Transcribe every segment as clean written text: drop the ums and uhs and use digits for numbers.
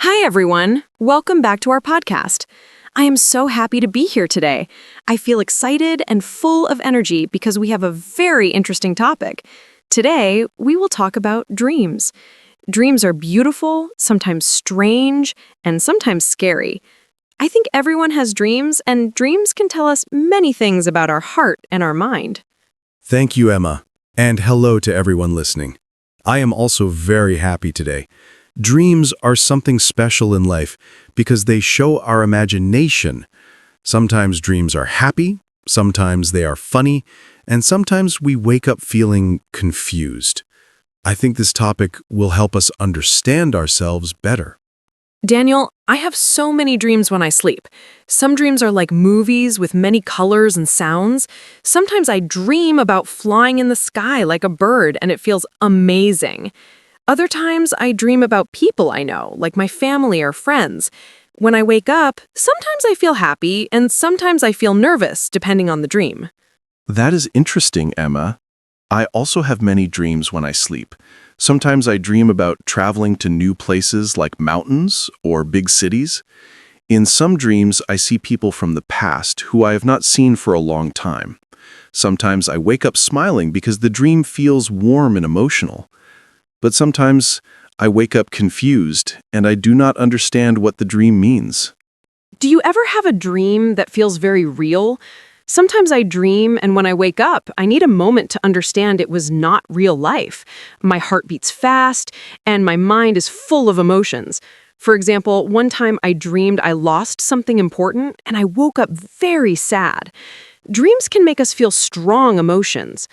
Hi, everyone. Welcome back to our podcast. I am so happy to be here today. I feel excited and full of energy because we have a very interesting topic. Today, we will talk about dreams. Dreams are beautiful, sometimes strange, and sometimes scary. I think everyone has dreams, and dreams can tell us many things about our heart and our mind. Thank you, Emma. And hello to everyone listening. I am also very happy today. Dreams are something special in life because they show our imagination. Sometimes dreams are happy, sometimes they are funny, and sometimes we wake up feeling confused. I think this topic will help us understand ourselves better. Daniel, I have so many dreams when I sleep. Some dreams are like movies with many colors and sounds. Sometimes I dream about flying in the sky like a bird, and it feels amazing. Other times, I dream about people I know, like my family or friends. When I wake up, sometimes I feel happy, and sometimes I feel nervous, depending on the dream. That is interesting, Emma. I also have many dreams when I sleep. Sometimes I dream about traveling to new places like mountains or big cities. In some dreams, I see people from the past who I have not seen for a long time. Sometimes I wake up smiling because the dream feels warm and emotional. But sometimes I wake up confused and I do not understand what the dream means. Do you ever have a dream that feels very real? Sometimes I dream, and when I wake up, I need a moment to understand it was not real life. My heart beats fast, and my mind is full of emotions. For example, one time I dreamed I lost something important, and I woke up very sad. Dreams can make us feel strong emotions.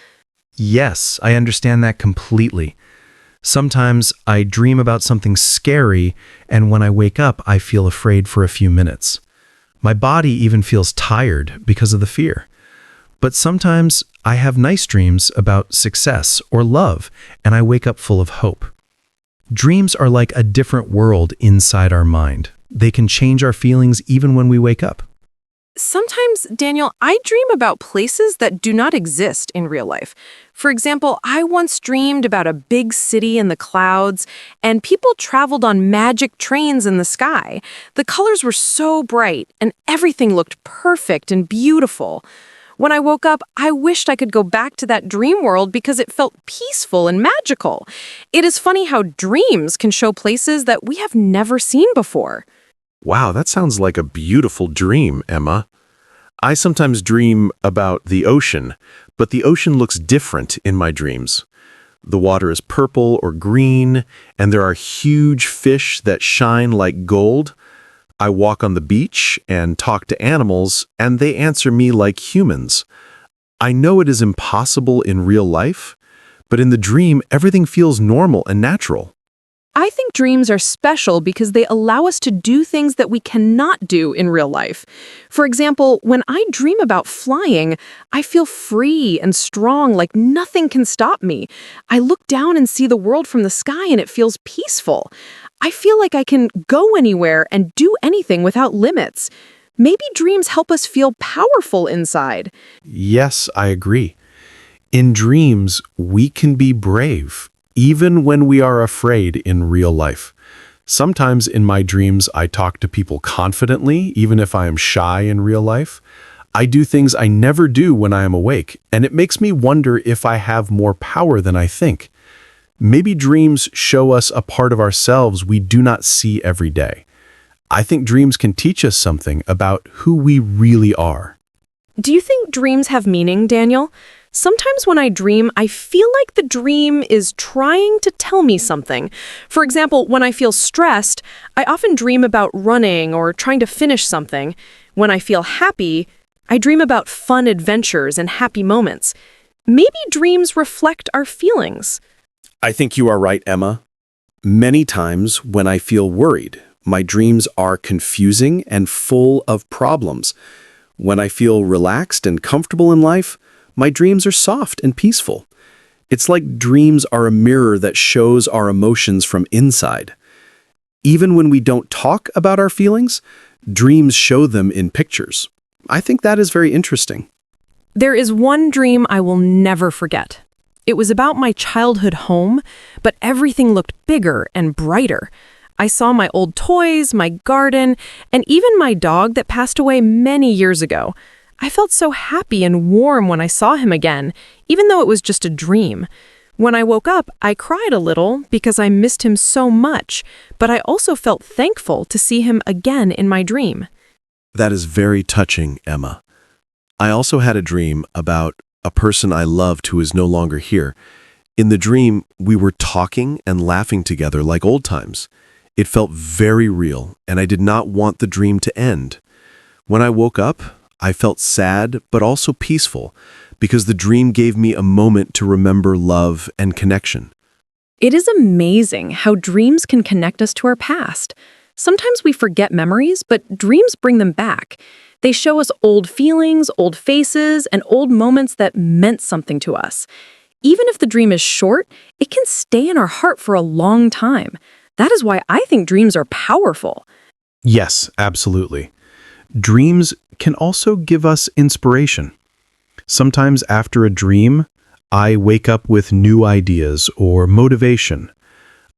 Yes, I understand that completely. Sometimes I dream about something scary, and when I wake up, I feel afraid for a few minutes. My body even feels tired because of the fear. But sometimes I have nice dreams about success or love, and I wake up full of hope. Dreams are like a different world inside our mind. They can change our feelings even when we wake up. Sometimes, Daniel, I dream about places that do not exist in real life. For example, I once dreamed about a big city in the clouds, and people traveled on magic trains in the sky. The colors were so bright, and everything looked perfect and beautiful. When I woke up, I wished I could go back to that dream world because it felt peaceful and magical. It is funny how dreams can show places that we have never seen before. Wow, that sounds like a beautiful dream, Emma. I sometimes dream about the ocean, but the ocean looks different in my dreams. The water is purple or green, and there are huge fish that shine like gold. I walk on the beach and talk to animals, and they answer me like humans. I know it is impossible in real life, but in the dream, everything feels normal and natural. I think dreams are special because they allow us to do things that we cannot do in real life. For example, when I dream about flying, I feel free and strong, like nothing can stop me. I look down and see the world from the sky and it feels peaceful. I feel like I can go anywhere and do anything without limits. Maybe dreams help us feel powerful inside. Yes, I agree. In dreams, we can be brave, even when we are afraid in real life. Sometimes in my dreams, I talk to people confidently, even if I am shy in real life. I do things I never do when I am awake, and it makes me wonder if I have more power than I think. Maybe dreams show us a part of ourselves we do not see every day. I think dreams can teach us something about who we really are. Do you think dreams have meaning, Daniel? Sometimes when I dream, I feel like the dream is trying to tell me something. For example, when I feel stressed, I often dream about running or trying to finish something. When I feel happy, I dream about fun adventures and happy moments. Maybe dreams reflect our feelings. I think you are right, Emma. Many times when I feel worried, my dreams are confusing and full of problems. When I feel relaxed and comfortable in life, my dreams are soft and peaceful. It's like dreams are a mirror that shows our emotions from inside. Even when we don't talk about our feelings, dreams show them in pictures. I think that is very interesting. There is one dream I will never forget. It was about my childhood home, but everything looked bigger and brighter. I saw my old toys, my garden, and even my dog that passed away many years ago. I felt so happy and warm when I saw him again, even though it was just a dream. When I woke up, I cried a little because I missed him so much, but I also felt thankful to see him again in my dream. That is very touching, Emma. I also had a dream about a person I loved who is no longer here. In the dream, we were talking and laughing together like old times. It felt very real, and I did not want the dream to end. When I woke up, I felt sad but also peaceful because the dream gave me a moment to remember love and connection. It is amazing how dreams can connect us to our past. Sometimes we forget memories, but dreams bring them back. They show us old feelings, old faces, and old moments that meant something to us. Even if the dream is short, it can stay in our heart for a long time. That is why I think dreams are powerful. Yes, absolutely. Dreams can also give us inspiration. Sometimes after a dream, I wake up with new ideas or motivation.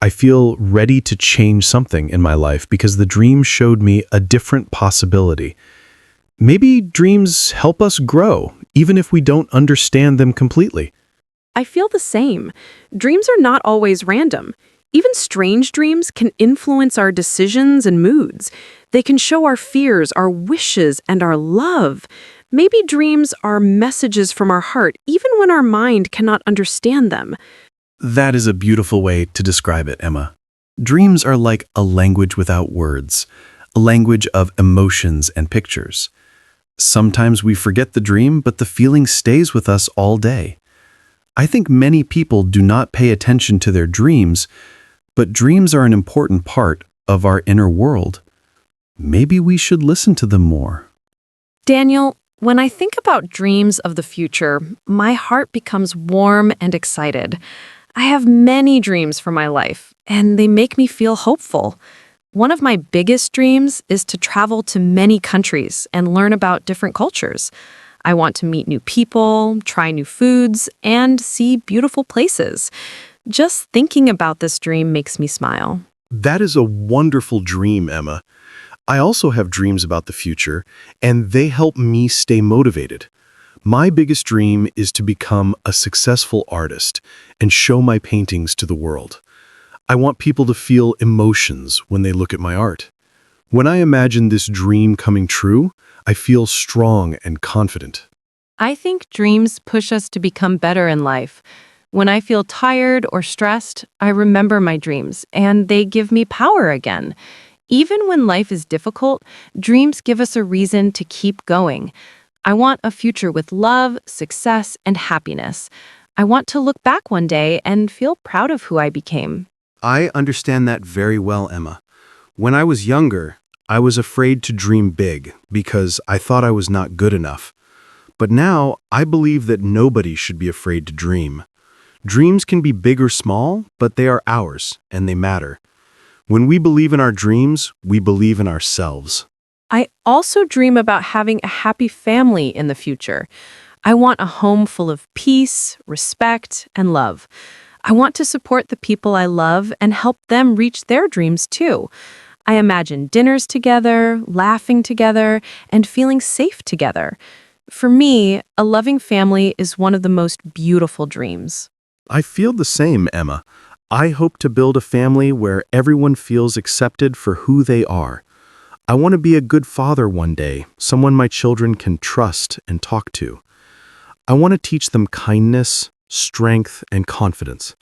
I feel ready to change something in my life because the dream showed me a different possibility. Maybe dreams help us grow, even if we don't understand them completely. I feel the same. Dreams are not always random. Even strange dreams can influence our decisions and moods. They can show our fears, our wishes, and our love. Maybe dreams are messages from our heart, even when our mind cannot understand them. That is a beautiful way to describe it, Emma. Dreams are like a language without words, a language of emotions and pictures. Sometimes we forget the dream, but the feeling stays with us all day. I think many people do not pay attention to their dreams, but dreams are an important part of our inner world. Maybe we should listen to them more. Daniel, when I think about dreams of the future, my heart becomes warm and excited. I have many dreams for my life, and they make me feel hopeful. One of my biggest dreams is to travel to many countries and learn about different cultures. I want to meet new people, try new foods, and see beautiful places. Just thinking about this dream makes me smile. That is a wonderful dream, Emma. I also have dreams about the future, and they help me stay motivated. My biggest dream is to become a successful artist and show my paintings to the world. I want people to feel emotions when they look at my art. When I imagine this dream coming true, I feel strong and confident. I think dreams push us to become better in life. When I feel tired or stressed, I remember my dreams, and they give me power again. Even when life is difficult, dreams give us a reason to keep going. I want a future with love, success, and happiness. I want to look back one day and feel proud of who I became. I understand that very well, Emma. When I was younger, I was afraid to dream big because I thought I was not good enough. But now, I believe that nobody should be afraid to dream. Dreams can be big or small, but they are ours, and they matter. When we believe in our dreams, we believe in ourselves. I also dream about having a happy family in the future. I want a home full of peace, respect, and love. I want to support the people I love and help them reach their dreams too. I imagine dinners together, laughing together, and feeling safe together. For me, a loving family is one of the most beautiful dreams. I feel the same, Emma. I hope to build a family where everyone feels accepted for who they are. I want to be a good father one day, someone my children can trust and talk to. I want to teach them kindness, strength, and confidence.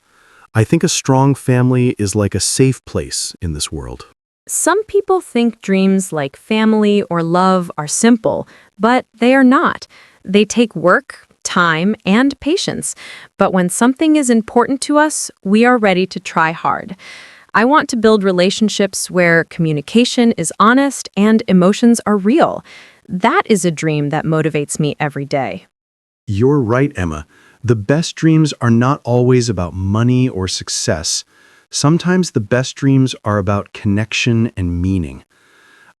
I think a strong family is like a safe place in this world. Some people think dreams like family or love are simple, but they are not. They take work, time, and patience. But when something is important to us, we are ready to try hard. I want to build relationships where communication is honest and emotions are real. That is a dream that motivates me every day. You're right, Emma. The best dreams are not always about money or success. Sometimes the best dreams are about connection and meaning.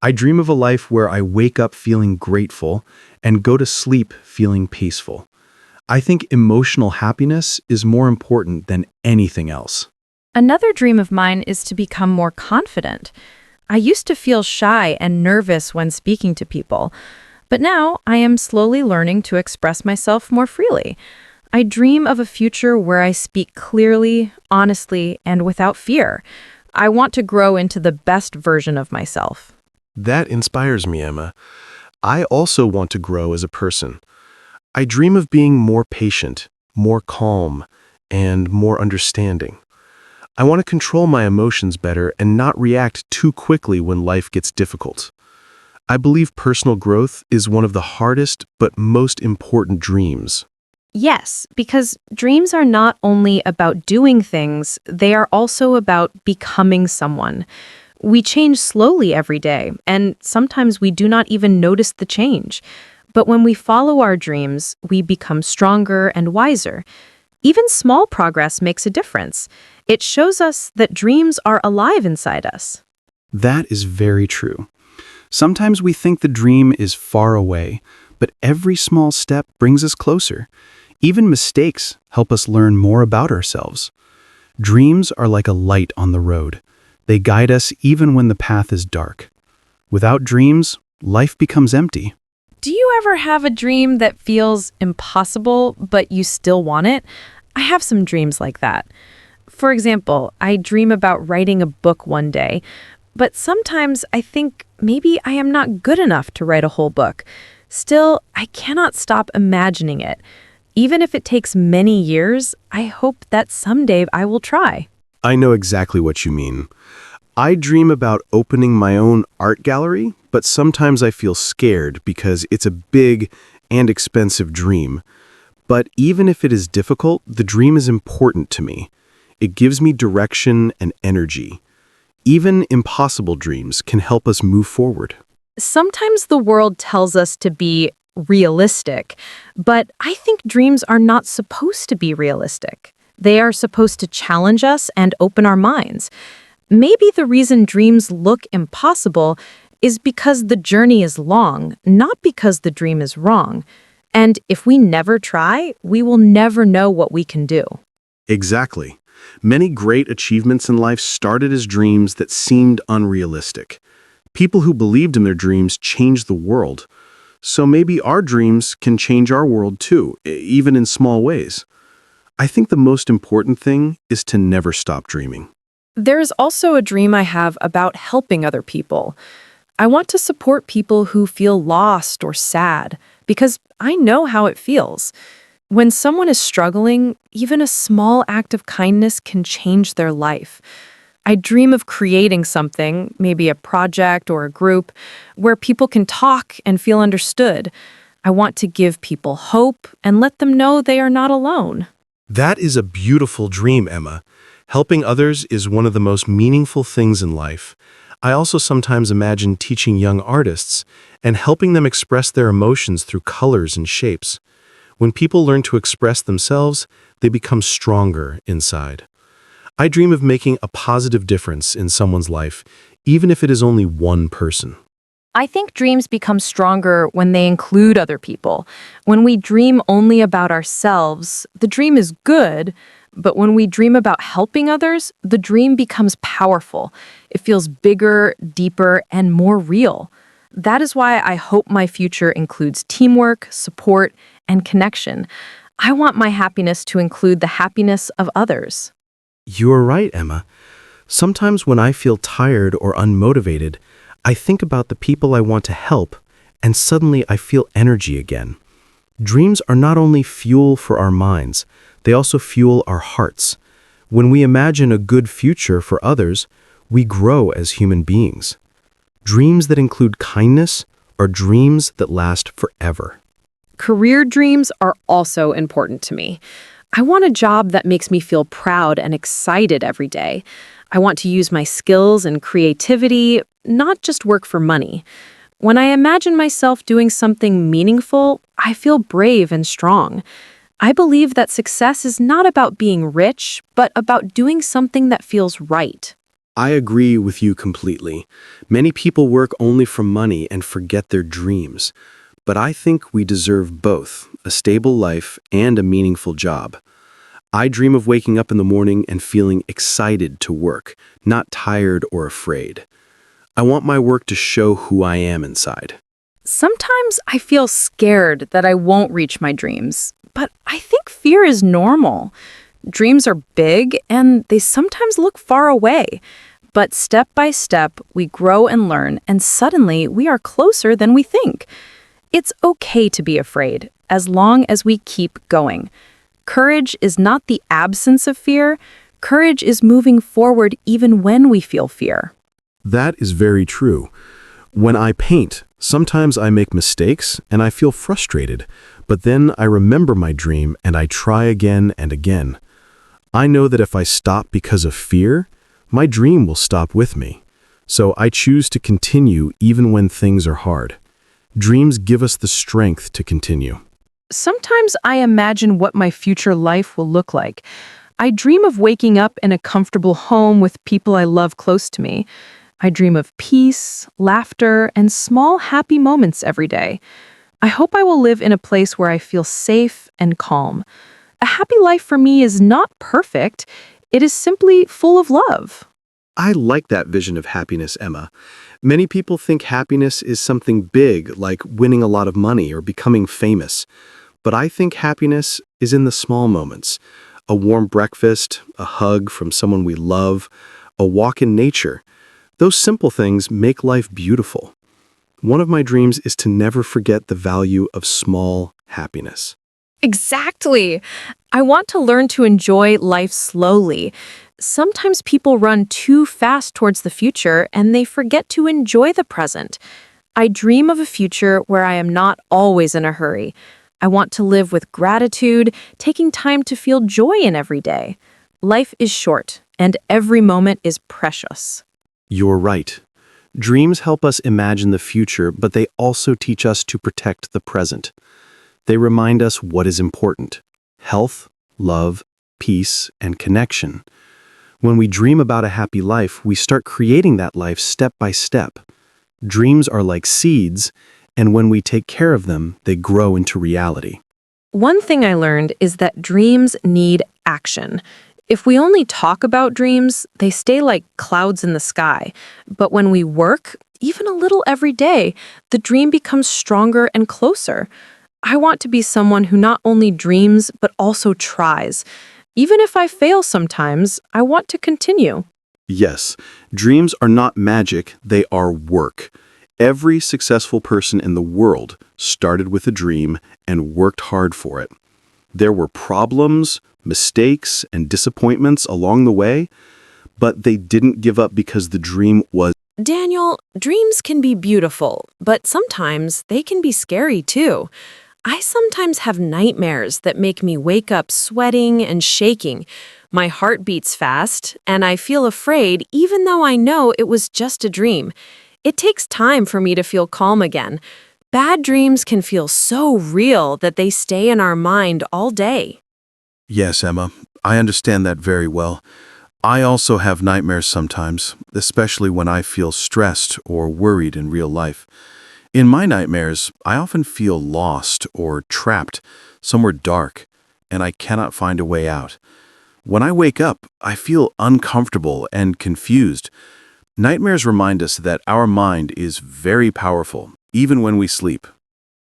I dream of a life where I wake up feeling grateful and go to sleep feeling peaceful. I think emotional happiness is more important than anything else. Another dream of mine is to become more confident. I used to feel shy and nervous when speaking to people, but now I am slowly learning to express myself more freely. I dream of a future where I speak clearly, honestly, and without fear. I want to grow into the best version of myself. That inspires me, Emma. I also want to grow as a person. I dream of being more patient, more calm, and more understanding. I want to control my emotions better and not react too quickly when life gets difficult. I believe personal growth is one of the hardest but most important dreams. Yes, because dreams are not only about doing things, they are also about becoming someone. We change slowly every day, and sometimes we do not even notice the change. But when we follow our dreams, we become stronger and wiser. Even small progress makes a difference. It shows us that dreams are alive inside us. That is very true. Sometimes we think the dream is far away, but every small step brings us closer. Even mistakes help us learn more about ourselves. Dreams are like a light on the road. They guide us even when the path is dark. Without dreams, life becomes empty. Do you ever have a dream that feels impossible, but you still want it? I have some dreams like that. For example, I dream about writing a book one day, but sometimes I think maybe I am not good enough to write a whole book. Still, I cannot stop imagining it. Even if it takes many years, I hope that someday I will try. I know exactly what you mean. I dream about opening my own art gallery, but sometimes I feel scared because it's a big and expensive dream. But even if it is difficult, the dream is important to me. It gives me direction and energy. Even impossible dreams can help us move forward. Sometimes the world tells us to be realistic, but I think dreams are not supposed to be realistic. They are supposed to challenge us and open our minds. Maybe the reason dreams look impossible is because the journey is long, not because the dream is wrong. And if we never try, we will never know what we can do. Exactly. Many great achievements in life started as dreams that seemed unrealistic. People who believed in their dreams changed the world. So maybe our dreams can change our world too, even in small ways. I think the most important thing is to never stop dreaming. There's also a dream I have about helping other people. I want to support people who feel lost or sad, because I know how it feels. When someone is struggling, even a small act of kindness can change their life. I dream of creating something, maybe a project or a group, where people can talk and feel understood. I want to give people hope and let them know they are not alone. That is a beautiful dream, Emma. Helping others is one of the most meaningful things in life. I also sometimes imagine teaching young artists and helping them express their emotions through colors and shapes. When people learn to express themselves, they become stronger inside. I dream of making a positive difference in someone's life, even if it is only one person. I think dreams become stronger when they include other people. When we dream only about ourselves, the dream is good, but when we dream about helping others, the dream becomes powerful. It feels bigger, deeper, and more real. That is why I hope my future includes teamwork, support, and connection. I want my happiness to include the happiness of others. You are right, Emma. Sometimes when I feel tired or unmotivated, I think about the people I want to help, and suddenly I feel energy again. Dreams are not only fuel for our minds, they also fuel our hearts. When we imagine a good future for others, we grow as human beings. Dreams that include kindness are dreams that last forever. Career dreams are also important to me. I want a job that makes me feel proud and excited every day. I want to use my skills and creativity, not just work for money. When I imagine myself doing something meaningful, I feel brave and strong. I believe that success is not about being rich, but about doing something that feels right. I agree with you completely. Many people work only for money and forget their dreams. But I think we deserve both, a stable life and a meaningful job. I dream of waking up in the morning and feeling excited to work, not tired or afraid. I want my work to show who I am inside. Sometimes I feel scared that I won't reach my dreams, but I think fear is normal. Dreams are big and they sometimes look far away. But step by step, we grow and learn, and suddenly we are closer than we think. It's okay to be afraid, as long as we keep going. Courage is not the absence of fear. Courage is moving forward even when we feel fear. That is very true. When I paint, sometimes I make mistakes and I feel frustrated, but then I remember my dream and I try again and again. I know that if I stop because of fear, my dream will stop with me. So I choose to continue even when things are hard. Dreams give us the strength to continue. Sometimes I imagine what my future life will look like. I dream of waking up in a comfortable home with people I love close to me. I dream of peace, laughter, and small happy moments every day. I hope I will live in a place where I feel safe and calm. A happy life for me is not perfect. It is simply full of love. I like that vision of happiness, Emma. Many people think happiness is something big, like winning a lot of money or becoming famous. But I think happiness is in the small moments. A warm breakfast, a hug from someone we love, a walk in nature. Those simple things make life beautiful. One of my dreams is to never forget the value of small happiness. Exactly. I want to learn to enjoy life slowly. Sometimes people run too fast towards the future and they forget to enjoy the present. I dream of a future where I am not always in a hurry. I want to live with gratitude, taking time to feel joy in every day. Life is short, and every moment is precious. You're right. Dreams help us imagine the future, but they also teach us to protect the present. They remind us what is important: health, love, peace, and connection. When we dream about a happy life, we start creating that life step by step. Dreams are like seeds, and when we take care of them, they grow into reality. One thing I learned is that dreams need action. If we only talk about dreams, they stay like clouds in the sky. But when we work, even a little every day, the dream becomes stronger and closer. I want to be someone who not only dreams, but also tries. Even if I fail sometimes, I want to continue. Yes, dreams are not magic, they are work. Every successful person in the world started with a dream and worked hard for it. There were problems, mistakes, and disappointments along the way, but they didn't give up because the dream was. Daniel, dreams can be beautiful, but sometimes they can be scary too. I sometimes have nightmares that make me wake up sweating and shaking. My heart beats fast, and I feel afraid even though I know it was just a dream. It takes time for me to feel calm again. Bad dreams can feel so real that they stay in our mind all day. Yes, Emma, I understand that very well. I also have nightmares sometimes, especially when I feel stressed or worried in real life. In my nightmares, I often feel lost or trapped, somewhere dark, and I cannot find a way out. When I wake up, I feel uncomfortable and confused. Nightmares remind us that our mind is very powerful, even when we sleep.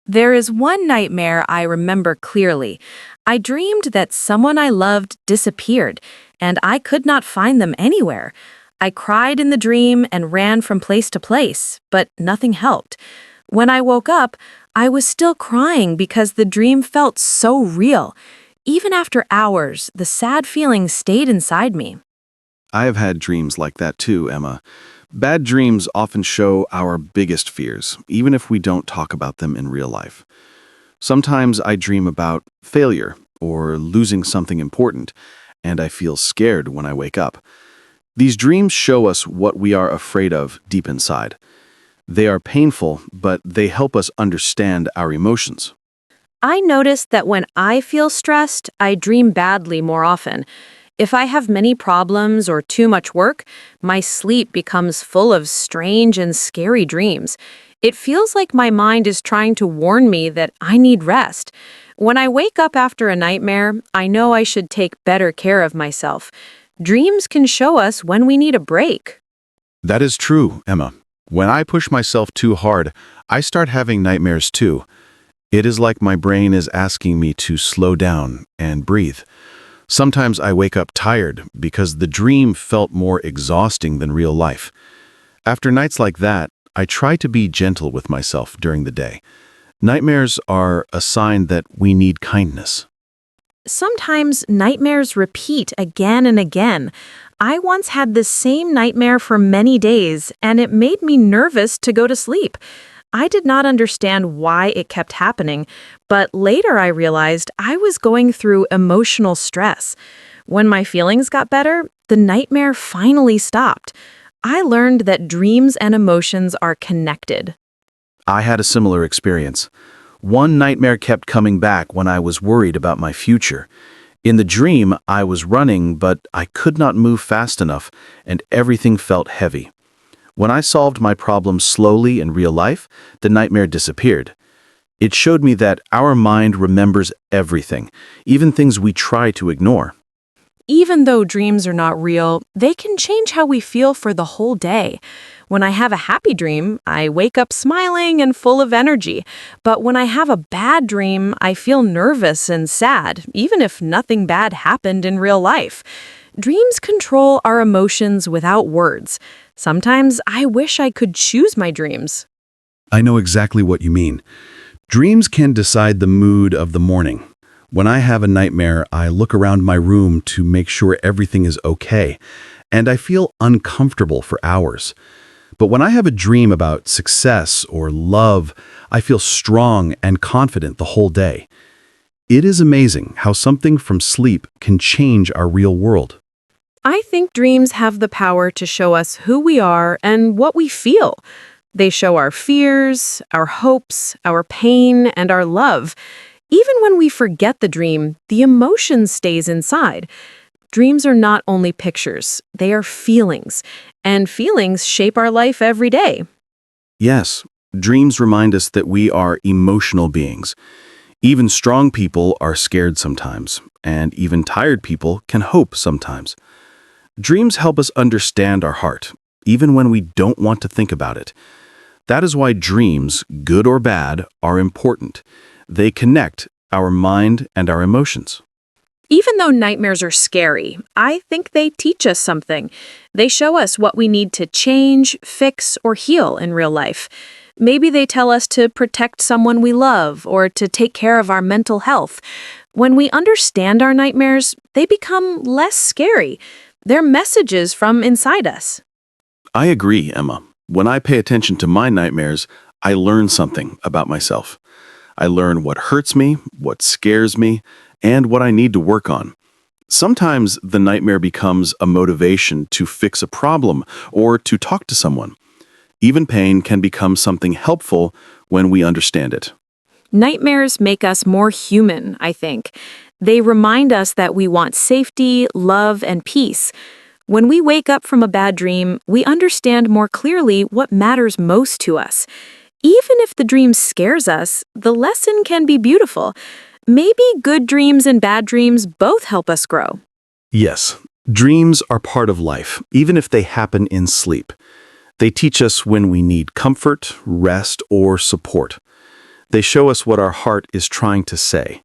There is one nightmare I remember clearly. I dreamed that someone I loved disappeared, and I could not find them anywhere. I cried in the dream and ran from place to place, but nothing helped. When I woke up, I was still crying because the dream felt so real. Even after hours, the sad feeling stayed inside me. I have had dreams like that too, Emma. Bad dreams often show our biggest fears, even if we don't talk about them in real life. Sometimes I dream about failure or losing something important, and I feel scared when I wake up. These dreams show us what we are afraid of deep inside. They are painful, but they help us understand our emotions. I noticed that when I feel stressed, I dream badly more often. If I have many problems or too much work, my sleep becomes full of strange and scary dreams. It feels like my mind is trying to warn me that I need rest. When I wake up after a nightmare, I know I should take better care of myself. Dreams can show us when we need a break. That is true, Emma. When I push myself too hard, I start having nightmares too. It is like my brain is asking me to slow down and breathe. Sometimes I wake up tired because the dream felt more exhausting than real life. After nights like that, I try to be gentle with myself during the day. Nightmares are a sign that we need kindness. Sometimes nightmares repeat again and again. I once had this same nightmare for many days, and it made me nervous to go to sleep. I did not understand why it kept happening, but later I realized I was going through emotional stress. When my feelings got better, the nightmare finally stopped. I learned that dreams and emotions are connected. I had a similar experience. One nightmare kept coming back when I was worried about my future. In the dream, I was running, but I could not move fast enough, and everything felt heavy. When I solved my problem slowly in real life, the nightmare disappeared. It showed me that our mind remembers everything, even things we try to ignore. Even though dreams are not real, they can change how we feel for the whole day. When I have a happy dream, I wake up smiling and full of energy. But when I have a bad dream, I feel nervous and sad, even if nothing bad happened in real life. Dreams control our emotions without words. Sometimes I wish I could choose my dreams. I know exactly what you mean. Dreams can decide the mood of the morning. When I have a nightmare, I look around my room to make sure everything is okay, and I feel uncomfortable for hours. But when I have a dream about success or love, I feel strong and confident the whole day. It is amazing how something from sleep can change our real world. I think dreams have the power to show us who we are and what we feel. They show our fears, our hopes, our pain, and our love. Even when we forget the dream, the emotion stays inside. Dreams are not only pictures, they are feelings, and feelings shape our life every day. Yes, dreams remind us that we are emotional beings. Even strong people are scared sometimes, and even tired people can hope sometimes. Dreams help us understand our heart, even when we don't want to think about it. That is why dreams, good or bad, are important. They connect our mind and our emotions. Even though nightmares are scary, I think they teach us something. They show us what we need to change, fix, or heal in real life. Maybe they tell us to protect someone we love or to take care of our mental health. When we understand our nightmares, they become less scary. They're messages from inside us. I agree, Emma. When I pay attention to my nightmares, I learn something about myself. I learn what hurts me, what scares me, and what I need to work on. Sometimes the nightmare becomes a motivation to fix a problem or to talk to someone. Even pain can become something helpful when we understand it. Nightmares make us more human, I think. They remind us that we want safety, love, and peace. When we wake up from a bad dream, we understand more clearly what matters most to us. Even if the dream scares us, the lesson can be beautiful. Maybe good dreams and bad dreams both help us grow. Yes, dreams are part of life, even if they happen in sleep. They teach us when we need comfort, rest, or support. They show us what our heart is trying to say.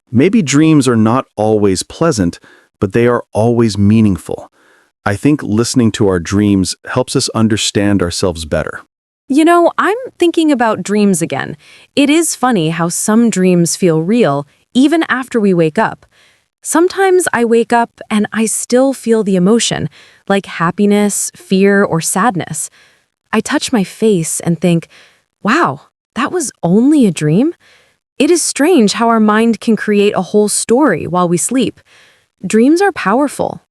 Maybe dreams are not always pleasant, but they are always meaningful. I think listening to our dreams helps us understand ourselves better. You know, I'm thinking about dreams again. It is funny how some dreams feel real, even after we wake up. Sometimes I wake up and I still feel the emotion, like happiness, fear, or sadness. I touch my face and think, wow, that was only a dream? It is strange how our mind can create a whole story while we sleep. Dreams are powerful.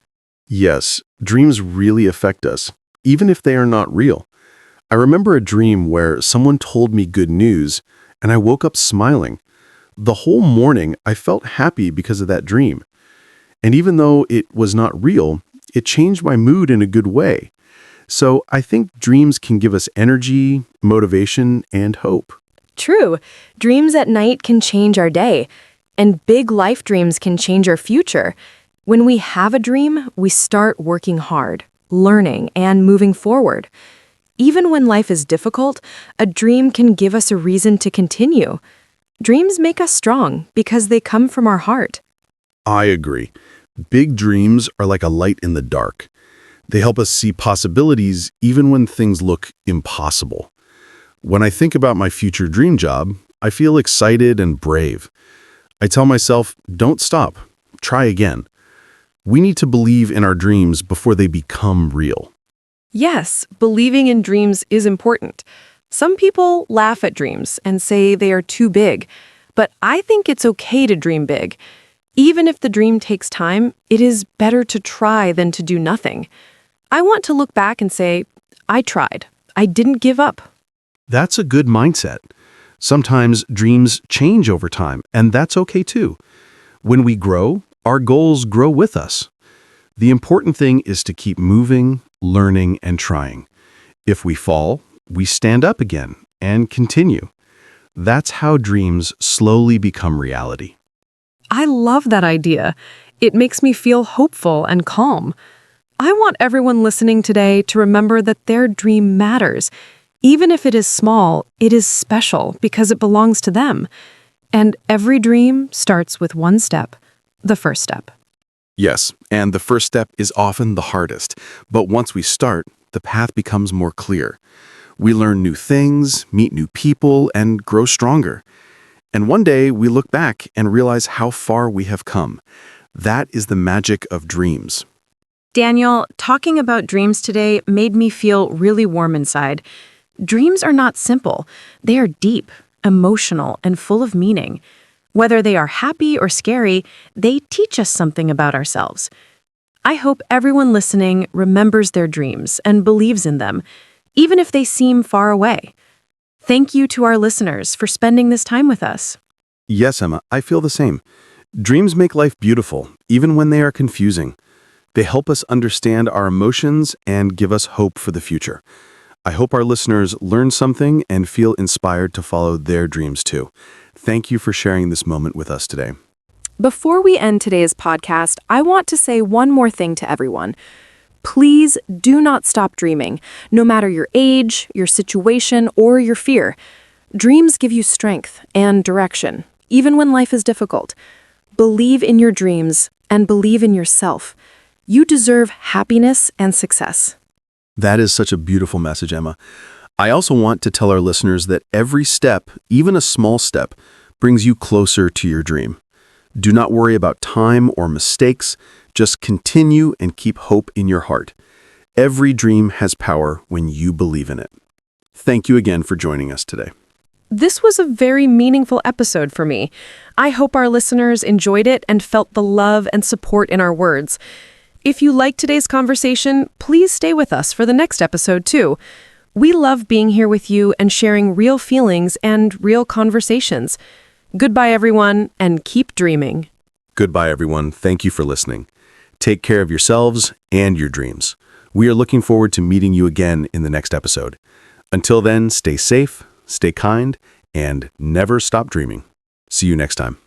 Yes, dreams really affect us, even if they are not real. I remember a dream where someone told me good news, and I woke up smiling. The whole morning, I felt happy because of that dream. And even though it was not real, it changed my mood in a good way. So I think dreams can give us energy, motivation, and hope. True, dreams at night can change our day. And big life dreams can change our future. When we have a dream, we start working hard, learning, and moving forward. Even when life is difficult, a dream can give us a reason to continue. Dreams make us strong because they come from our heart. I agree. Big dreams are like a light in the dark. They help us see possibilities even when things look impossible. When I think about my future dream job, I feel excited and brave. I tell myself, don't stop, try again. We need to believe in our dreams before they become real. Yes, believing in dreams is important. Some people laugh at dreams and say they are too big, but I think it's okay to dream big. Even if the dream takes time, it is better to try than to do nothing. I want to look back and say, I tried. I didn't give up. That's a good mindset. Sometimes dreams change over time, and that's okay too. When we grow, our goals grow with us. The important thing is to keep moving, learning, and trying. If we fall, we stand up again and continue. That's how dreams slowly become reality. I love that idea. It makes me feel hopeful and calm. I want everyone listening today to remember that their dream matters. Even if it is small, it is special because it belongs to them. And every dream starts with one step, the first step. Yes, and the first step is often the hardest. But once we start, the path becomes more clear. We learn new things, meet new people, and grow stronger. And one day we look back and realize how far we have come. That is the magic of dreams. Daniel, talking about dreams today made me feel really warm inside. Dreams are not simple. They are deep, emotional, and full of meaning. Whether they are happy or scary, they teach us something about ourselves. I hope everyone listening remembers their dreams and believes in them, even if they seem far away. Thank you to our listeners for spending this time with us. Yes, Emma, I feel the same. Dreams make life beautiful, even when they are confusing. They help us understand our emotions and give us hope for the future. I hope our listeners learn something and feel inspired to follow their dreams too. Thank you for sharing this moment with us today. Before we end today's podcast, I want to say one more thing to everyone. Please do not stop dreaming, no matter your age, your situation, or your fear. Dreams give you strength and direction, even when life is difficult. Believe in your dreams and believe in yourself. You deserve happiness and success. That is such a beautiful message, Emma. I also want to tell our listeners that every step, even a small step, brings you closer to your dream. Do not worry about time or mistakes. Just continue and keep hope in your heart. Every dream has power when you believe in it. Thank you again for joining us today. This was a very meaningful episode for me. I hope our listeners enjoyed it and felt the love and support in our words. If you liked today's conversation, please stay with us for the next episode too. We love being here with you and sharing real feelings and real conversations. Goodbye, everyone, and keep dreaming. Goodbye, everyone. Thank you for listening. Take care of yourselves and your dreams. We are looking forward to meeting you again in the next episode. Until then, stay safe, stay kind, and never stop dreaming. See you next time.